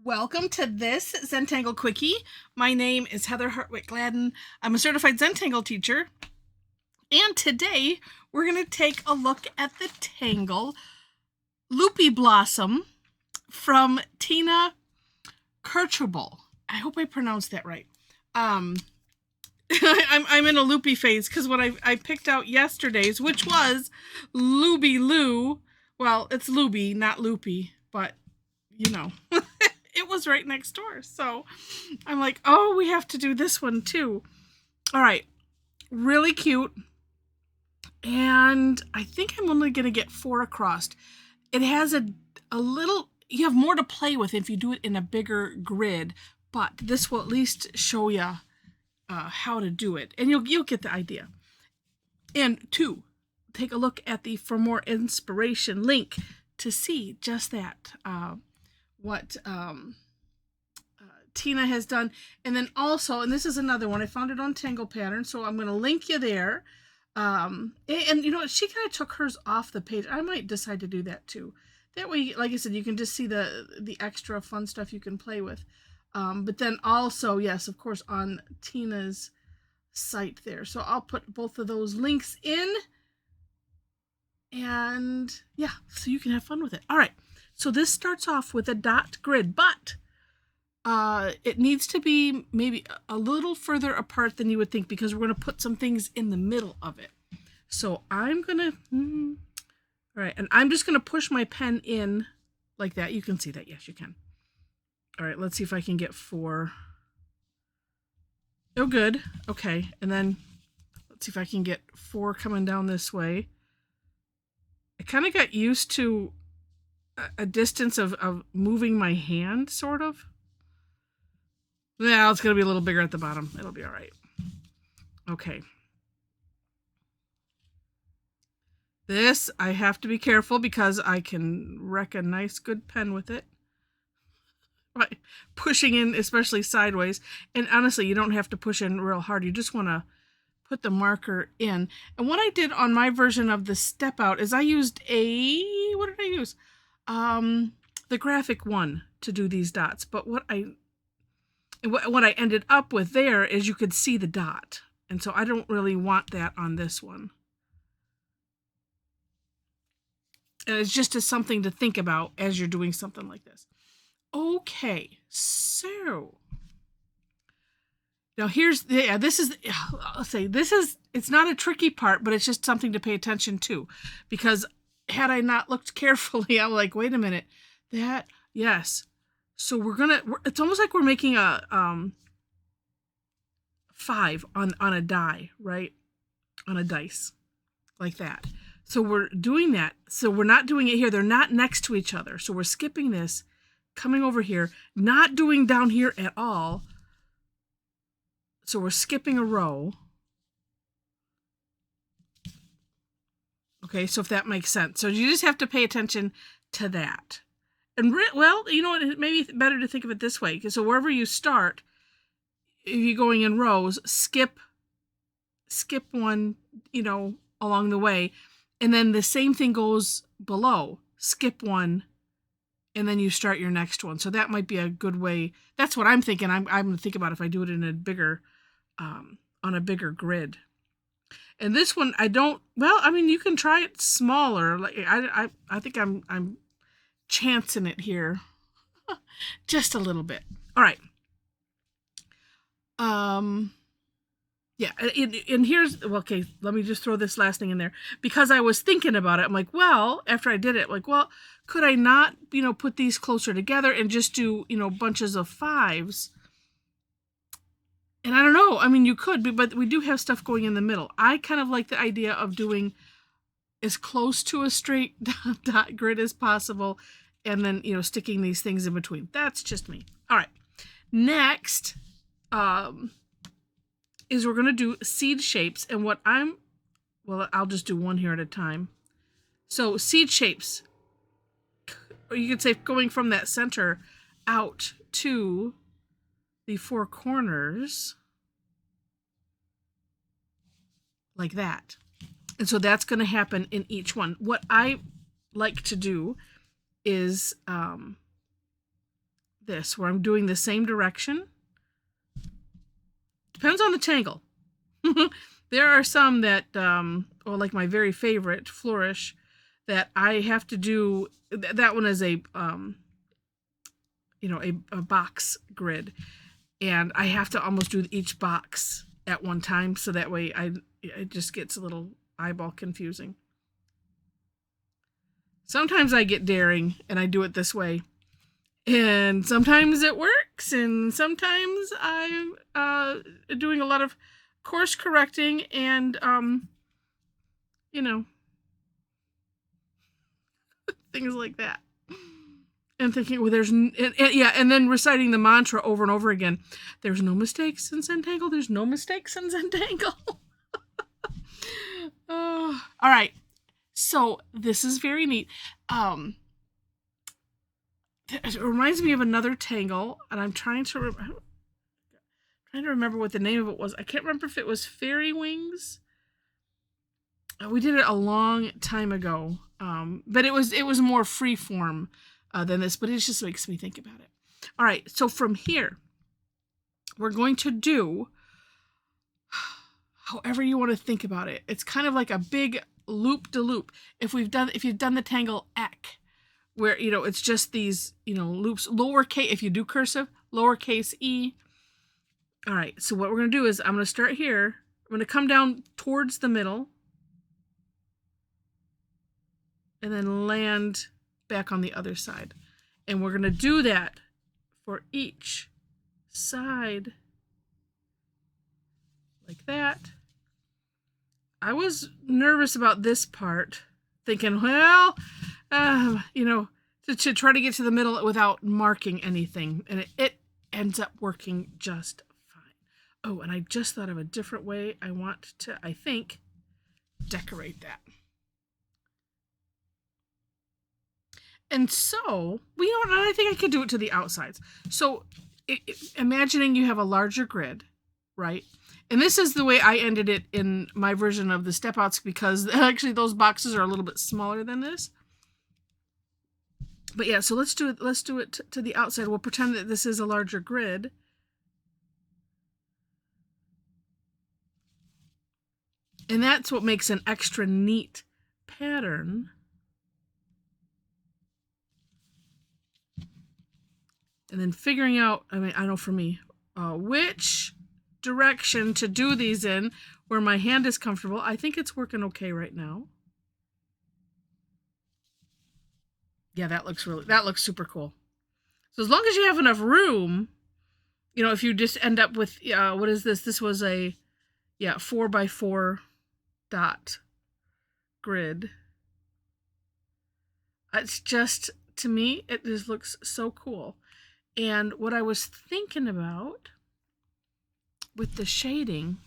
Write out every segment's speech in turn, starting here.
Welcome to this Zentangle Quickie. My name is Heather Hartwick Gladden. I'm a certified Zentangle teacher. And today we're going to take a look at the Tangle Loopy Blossom from Tina Kirchhubel. I hope I pronounced that right. I'm in a loopy phase because what I picked out yesterday's, which was Looby Loo. Well, it's Looby, not Loopy, but you know. It was right next door. So I'm like, oh, we have to do this one too. All right. Really cute. And I think I'm only going to get 4 across. It has a little, you have more to play with if you do it in a bigger grid, but this will at least show you how to do it. And you'll get the idea. And 2, take a look at the For More Inspiration link to see just that. What Tina has done. And then also, and this is another one, I found it on Tangle Pattern, so I'm going to link you there. And you know what, she kind of took hers off the page. I might decide to do that too. That way, like I said, you can just see the extra fun stuff you can play with. But then also, yes, of course, on Tina's site there. So I'll put both of those links in. And yeah, so you can have fun with it. All right. So this starts off with a dot grid, but it needs to be maybe a little further apart than you would think because we're going to put some things in the middle of it. So I'm going to, all right, and I'm just going to push my pen in like that. You can see that. Yes, you can. All right, let's see if I can get 4. Oh, good. Okay, and then let's see if I can get 4 coming down this way. I kind of got used to a distance of moving my hand, sort of. Yeah, it's going to be a little bigger at the bottom. It'll be all right. Okay. This, I have to be careful because I can wreck a nice good pen with it. By pushing in, especially sideways. And honestly, you don't have to push in real hard. You just want to put the marker in. And what I did on my version of the step out is I used what did I use? The graphic one to do these dots. But what I ended up with there is you could see the dot. And so I don't really want that on this one. And it's just as something to think about as you're doing something like this. Okay, so now here's it's not a tricky part, but it's just something to pay attention to, because had I not looked carefully, I'm like, wait a minute, yes. So it's almost like we're making a 5 on a die, right? On a dice, like that. So we're doing that. So we're not doing it here. They're not next to each other. So we're skipping this, coming over here, not doing down here at all. So we're skipping a row. Okay, so if that makes sense. So you just have to pay attention to that. And well, you know what, maybe it's better to think of it this way. So wherever you start, if you're going in rows, skip one, along the way. And then the same thing goes below. Skip one, and then you start your next one. So that might be a good way. That's what I'm thinking. I'm going to think about if I do it in a bigger, on a bigger grid. And this one, you can try it smaller. Like I think I'm chancing it here just a little bit. All right. Yeah, and here's, okay, let me just throw this last thing in there. Because I was thinking about it, I'm like, well, after I did it, like, well, could I not, put these closer together and just do, bunches of 5s? And I don't know, you could, but we do have stuff going in the middle. I kind of like the idea of doing as close to a straight dot grid as possible, and then, sticking these things in between. That's just me. All right, next, is we're going to do seed shapes. And I'll just do one here at a time. So seed shapes, or you could say going from that center out to the 4 corners like that. And so that's going to happen in each one. What I like to do is this, where I'm doing the same direction. Depends on the tangle. There are some that, or like my very favorite, Flourish, that I have to do, that one is a, a box grid. And I have to almost do each box at one time, so that way it just gets a little eyeball confusing. Sometimes I get daring and I do it this way. And sometimes it works, and sometimes I'm doing a lot of course correcting and, things like that. And thinking, well, and then reciting the mantra over and over again. There's no mistakes in Zentangle. There's no mistakes in Zentangle. All right. So this is very neat. It reminds me of another tangle, and I'm trying to remember what the name of it was. I can't remember if it was Fairy Wings. We did it a long time ago, but it was more free form than this, but it just makes me think about it. All right, so from here, we're going to do however you want to think about it. It's kind of like a big loop-de-loop. If you've done the tangle Eck, where, it's just these, loops, lowercase, if you do cursive, lowercase e. All right, so what we're going to do is I'm going to start here. I'm going to come down towards the middle and then land back on the other side. And we're going to do that for each side like that. I was nervous about this part, thinking, well, to try to get to the middle without marking anything. And it ends up working just fine. Oh, and I just thought of a different way I want to, I think, decorate that. And so, I think I could do it to the outsides. So, imagining you have a larger grid, right? And this is the way I ended it in my version of the step outs, because actually those boxes are a little bit smaller than this. But yeah, so let's do it to the outside. We'll pretend that this is a larger grid. And that's what makes an extra neat pattern. And then figuring out, I know for me, which direction to do these in where my hand is comfortable. I think it's working okay right now. Yeah, that looks super cool. So as long as you have enough room, if you just end up with, what is this? This was a, 4x4 dot grid. It's just, to me, it just looks so cool. And what I was thinking about with the shading,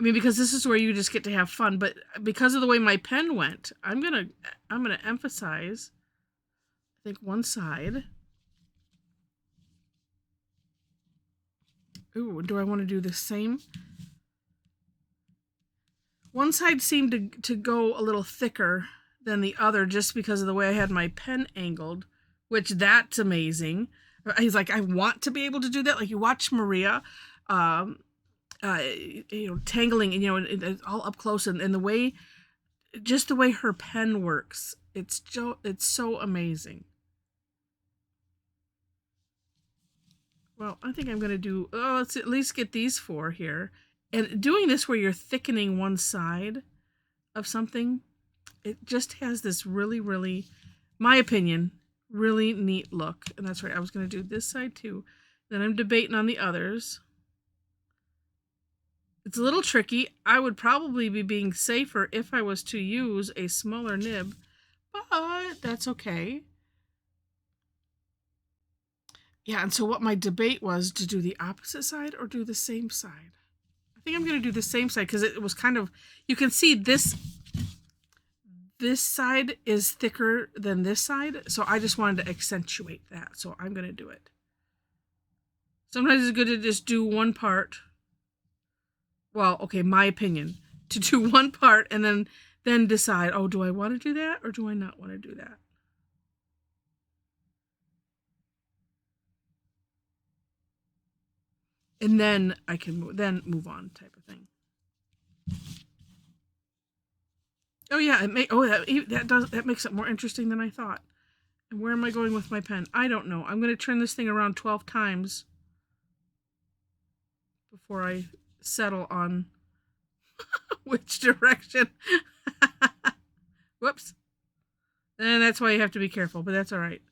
because this is where you just get to have fun, but because of the way my pen went, I'm gonna emphasize, I think, one side. Ooh, do I want to do the same? One side seemed to go a little thicker than the other just because of the way I had my pen angled, which that's amazing. He's like, I want to be able to do that. Like, you watch Maria, tangling, and all up close, and the way, just the way her pen works, it's so amazing. Well, I think I'm going to do, let's at least get these 4 here. And doing this where you're thickening one side of something, it just has this really, really, my opinion, really neat look. And that's right, I was going to do this side too. Then I'm debating on the others. It's a little tricky. I would probably be being safer if I was to use a smaller nib, but that's okay. Yeah, and so what my debate was, to do the opposite side or do the same side. I think I'm going to do the same side because it was kind of, you can see this side is thicker than this side, so I just wanted to accentuate that, so I'm going to do it. Sometimes it's good to just do one part. Well, okay, my opinion, to do one part and then decide, oh, do I want to do that or do I not want to do that? And then I can move on type of thing. Oh yeah, that makes it more interesting than I thought. And where am I going with my pen? I don't know. I'm going to turn this thing around 12 times before I settle on which direction. Whoops. And that's why you have to be careful, but that's all right.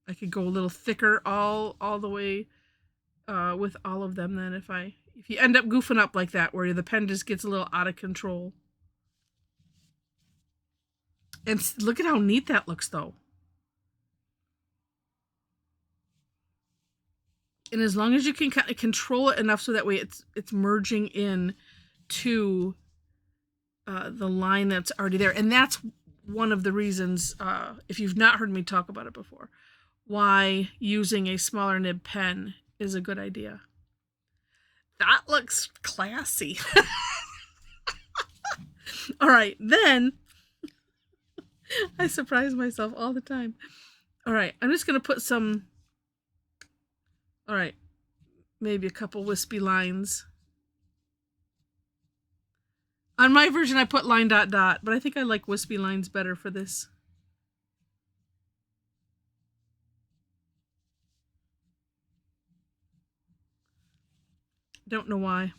I could go a little thicker all the way with all of them then if you end up goofing up like that where the pen just gets a little out of control. And look at how neat that looks though. And as long as you can kind of control it enough so that way it's merging in to the line that's already there. And that's one of the reasons, if you've not heard me talk about it before, why using a smaller nib pen is a good idea. That looks classy. All right, then I surprise myself all the time. All right, I'm just going to put some, all right, maybe a couple wispy lines. On my version, I put line dot dot, but I think I like wispy lines better for this. Don't know why.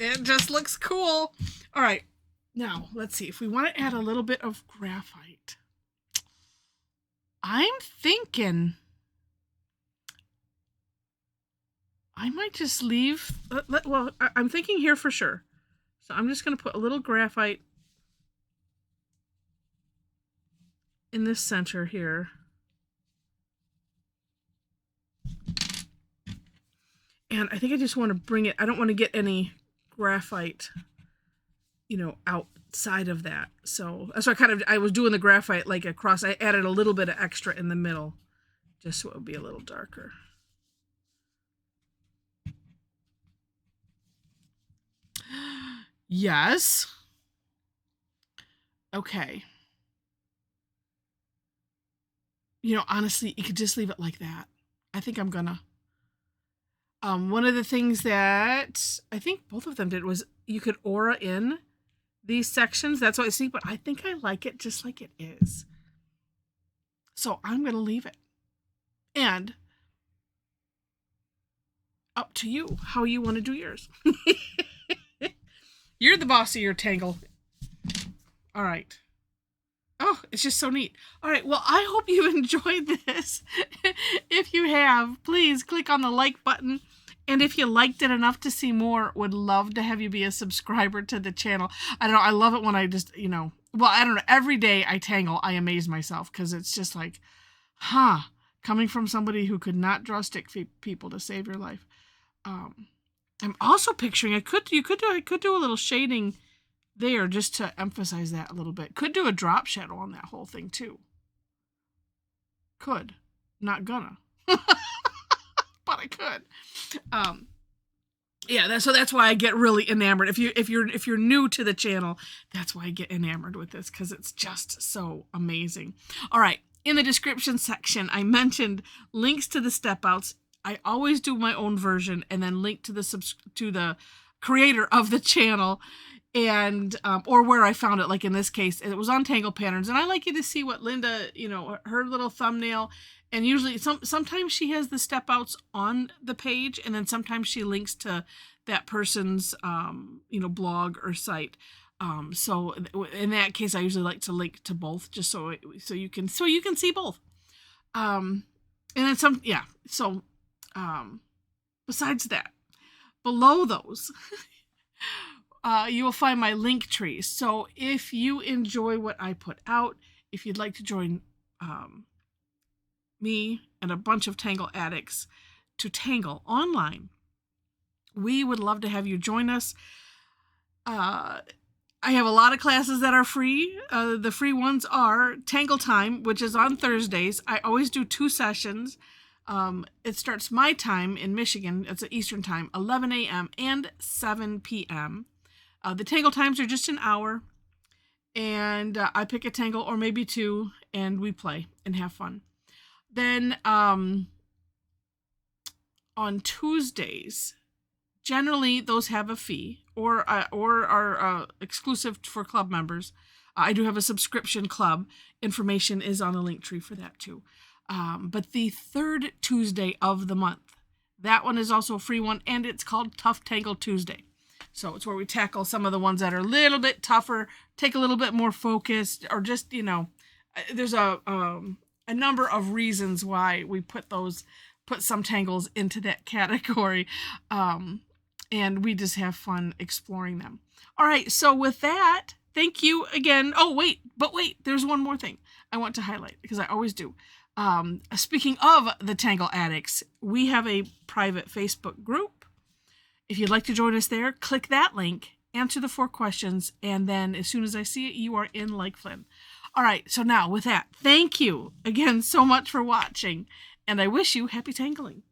It just looks cool. All right. Now, let's see. If we want to add a little bit of graphite, I'm thinking I might just leave. Well, I'm thinking here for sure. So I'm just going to put a little graphite in this center here. And I think I just want to bring it. I don't want to get any graphite, outside of that. So that's why I was doing the graphite like across. I added a little bit of extra in the middle just so it would be a little darker. Yes. Okay. Honestly, you could just leave it like that. I think I'm gonna. One of the things that I think both of them did was you could aura in these sections. That's what I see, but I think I like it just like it is. So I'm going to leave it. And up to you how you want to do yours. You're the boss of your tangle. All right. Oh, it's just so neat. All right, well, I hope you enjoyed this. If you have, please click on the like button. And if you liked it enough to see more, would love to have you be a subscriber to the channel. I don't know, I love it when I just, well, I don't know, every day I tangle, I amaze myself because it's just like, coming from somebody who could not draw stick people to save your life. I'm also picturing, I could do a little shading there just to emphasize that a little bit. Could do a drop shadow on that whole thing too. Could. Not gonna. But I could. Yeah, so that's why I get really enamored. If you're new to the channel, that's why I get enamored with this, because it's just so amazing. All right, in the description section, I mentioned links to the step outs. I always do my own version and then link to the creator of the channel. And or where I found it, like in this case, it was on Tangle Patterns, and I like you to see what Linda, her little thumbnail, and usually sometimes she has the step outs on the page, and then sometimes she links to that person's blog or site. So in that case, I usually like to link to both, just so you can see both. And then some, yeah. So besides that, below those. You will find my link trees. So if you enjoy what I put out, if you'd like to join me and a bunch of Tangle addicts to tangle online, we would love to have you join us. I have a lot of classes that are free. The free ones are Tangle Time, which is on Thursdays. I always do 2 sessions. It starts my time in Michigan. It's Eastern time, 11 a.m. and 7 p.m. The tangle times are just an hour. And I pick a tangle or maybe two, and we play and have fun. Then on Tuesdays, generally those have a fee or are exclusive for club members. I do have a subscription club. Information is on the link tree for that too. But the third Tuesday of the month, that one is also a free one, and it's called Tough Tangle Tuesday. So it's where we tackle some of the ones that are a little bit tougher, take a little bit more focused, or just, there's a number of reasons why we put some tangles into that category. And we just have fun exploring them. All right. So with that, thank you again. Oh, wait, there's one more thing I want to highlight because I always do. Speaking of the Tangle Addicts, we have a private Facebook group. If you'd like to join us there, click that link, answer the 4 questions, and then as soon as I see it, you are in like Flynn. All right, so now with that, thank you again so much for watching, and I wish you happy tangling.